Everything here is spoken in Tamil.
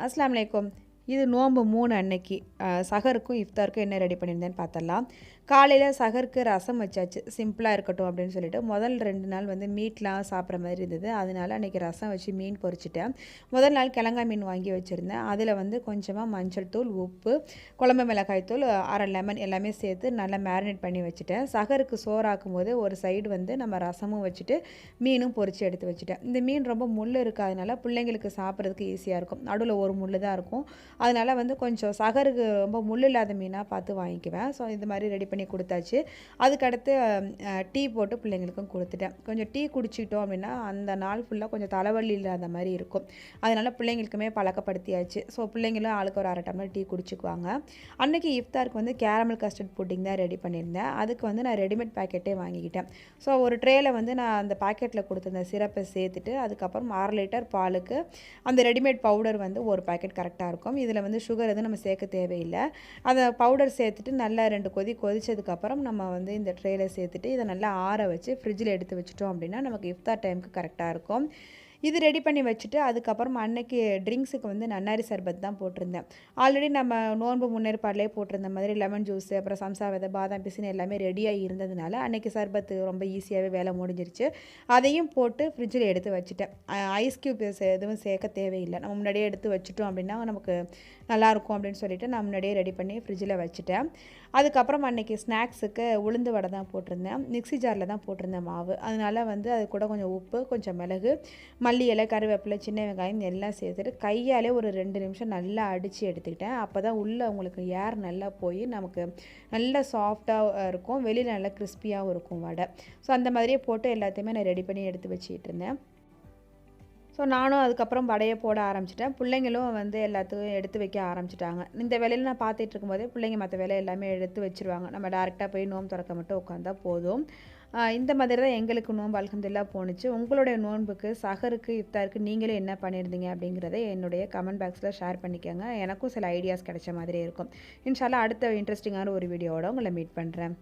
அஸ்ஸலாமு அலைக்கும். இது நோன்பு 3 அன்னைக்கு சஹருக்கும் இஃப்தாருக்கும் என்ன ரெடி பண்ணியிருந்தேன்னு பார்த்தரலாம். காலையில் சஹருக்கு ரசம் வச்சாச்சு. சிம்பிளாக இருக்கட்டும் அப்படின்னு சொல்லிட்டு முதல் 2 நாள் வந்து மீட்லாம் சாப்பிட்ற மாதிரி இருந்தது. அதனால அன்றைக்கி ரசம் வச்சு மீன் பொரிச்சிட்டேன். முதல் நாள் கிழங்கா மீன் வாங்கி வச்சுருந்தேன். அதில் வந்து கொஞ்சமாக மஞ்சள் தூள், உப்பு, குழம்பு மிளகாய் தூள், அரை லெமன் எல்லாமே சேர்த்து நல்லா மேரினேட் பண்ணி வச்சுட்டேன். சஹருக்கு சோறாக்கும் போது ஒரு சைடு வந்து நம்ம ரசமும் வச்சுட்டு மீனும் பொரித்து எடுத்து வச்சுட்டேன். இந்த மீன் ரொம்ப முள் இருக்காதனால பிள்ளைங்களுக்கு சாப்பிட்றதுக்கு ஈஸியாக இருக்கும். நடுவில் ஒரு முள் தான் இருக்கும். அதனால் வந்து கொஞ்சம் சஹருக்கு ரொம்ப முள் இல்லாத மீனாக பார்த்து வாங்கிக்குவேன். ஸோ இது மாதிரி ரெடி பண்ணி கொடுத்தாச்சு. அதுக்கடுத்து டீ போட்டு பிள்ளைங்களுக்கும் கொடுத்துட்டேன். கொஞ்சம் டீ குடிச்சிக்கிட்டோம் அப்படின்னா அந்த நாள் ஃபுல்லாக கொஞ்சம் தலைவலி இல்லாத மாதிரி இருக்கும். அதனால் பிள்ளைங்களுக்குமே பழக்கப்படுத்தியாச்சு. ஸோ பிள்ளைங்களும் ஆளுக்கு ஒரு 1/2 டம்ளர் டீ குடிச்சிக்குவாங்க. அன்றைக்கி இஃப்தாருக்கு வந்து கேரமல் கஸ்டர்ட் புட்டிங் தான் ரெடி பண்ணியிருந்தேன். அதுக்கு வந்து நான் ரெடிமேட் பேக்கெட்டே வாங்கிக்கிட்டேன். ஸோ ஒரு ட்ரேயில் வந்து நான் அந்த பேக்கெட்டில் கொடுத்துருந்த சிரப்பை சேர்த்துட்டு அதுக்கப்புறம் 1/2 லிட்டர் பாலுக்கு அந்த ரெடிமேட் பவுடர் வந்து ஒரு பேக்கெட் கரெக்டாக இருக்கும். இதில் வந்து சுகர் எதுவும் நம்ம சேர்க்க தேவையில்லை. அதை பவுடர் சேர்த்துட்டு நல்லா 2 கொதி கொதிச்சதுக்கப்புறம் நம்ம வந்து இந்த ட்ரேயில் சேர்த்துட்டு இதை நல்லா ஆற வச்சு ஃப்ரிட்ஜில் எடுத்து வச்சுட்டோம் அப்படின்னா நமக்கு இஃப்தார் டைமுக்கு கரெக்டாக இருக்கும். இது ரெடி பண்ணி வச்சுட்டு அதுக்கப்புறம் அன்னைக்கு ட்ரிங்க்ஸுக்கு வந்து நன்னாரி சர்பத் தான் போட்டிருந்தேன். ஆல்ரெடி நம்ம நோன்பு முன்னேற்பாடுலேயே போட்டிருந்த மாதிரி லெமன் ஜூஸு, அப்புறம் சம்சா விதை, பாதாம் பிசின் எல்லாமே ரெடியாக இருந்ததுனால அன்றைக்கி சர்பத்து ரொம்ப ஈஸியாகவே வேலை முடிஞ்சிருச்சு. அதையும் போட்டு ஃப்ரிட்ஜில் எடுத்து வச்சுட்டேன். ஐஸ் க்யூப் எதுவும் சேர்க்க தேவையில்லை. நம்ம முன்னாடியே எடுத்து வச்சுட்டோம் அப்படின்னா நமக்கு நல்லாயிருக்கும் அப்படின்னு சொல்லிட்டு நான் முன்னாடியே ரெடி பண்ணி ஃப்ரிட்ஜில் வச்சுட்டேன். அதுக்கப்புறம் அன்றைக்கி ஸ்நாக்ஸுக்கு உளுந்து வடை தான் போட்டிருந்தேன். மிக்ஸி ஜாரில் தான் போட்டிருந்தேன் மாவு. அதனால் வந்து அது கூட கொஞ்சம் உப்பு, கொஞ்சம் மிளகு, மல்லி இலை, கருவேப்பிலை, சின்ன வெங்காயம் எல்லாம் சேர்த்துட்டு கையாலே ஒரு 2 நிமிஷம் நல்லா அடித்து எடுத்துக்கிட்டேன். அப்போ தான் உள்ளே உங்களுக்கு ஏர் நல்லா போய் நமக்கு நல்லா சாஃப்டாக இருக்கும். வெளியில் நல்லா கிறிஸ்பியாகவும் இருக்கும் வடை. ஸோ அந்த மாதிரியே போட்டு எல்லாத்தையுமே நான் ரெடி பண்ணி எடுத்து வச்சுக்கிட்டு இருந்தேன். ஸோ நானும் அதுக்கப்புறம் வடையை போட ஆரம்பிச்சிட்டேன். பிள்ளைங்களும் வந்து எல்லாத்தையும் எடுத்து வைக்க ஆரம்பிச்சிட்டாங்க. இந்த வேலையில் நான் பார்த்துட்டு இருக்கும்போதே பிள்ளைங்க மற்ற வேலை எல்லாமே எடுத்து வச்சுருவாங்க. நம்ம டேரெக்டாக போய் நோன்பு திறக்க மட்டும் உட்காந்தா போதும். இந்த மாதிரி தான் எங்களுக்கு நோன்பு அல்ஹம்துலில்லாஹ் போணுச்சு. உங்களுடைய நோன்புக்கு, சஹருக்கு, இஃப்தாருக்கு நீங்களே என்ன பண்ணியிருந்தீங்க அப்படிங்கிறத என்னுடைய கமெண்ட் பாக்ஸில் ஷேர் பண்ணிக்கோங்க. எனக்கும் சில ஐடியாஸ் கிடைச்ச மாதிரி இருக்கும். இன்ஷா அல்லாஹ் அடுத்த இன்ட்ரெஸ்டிங்கான ஒரு வீடியோவோட உங்களை மீட் பண்ணுறேன்.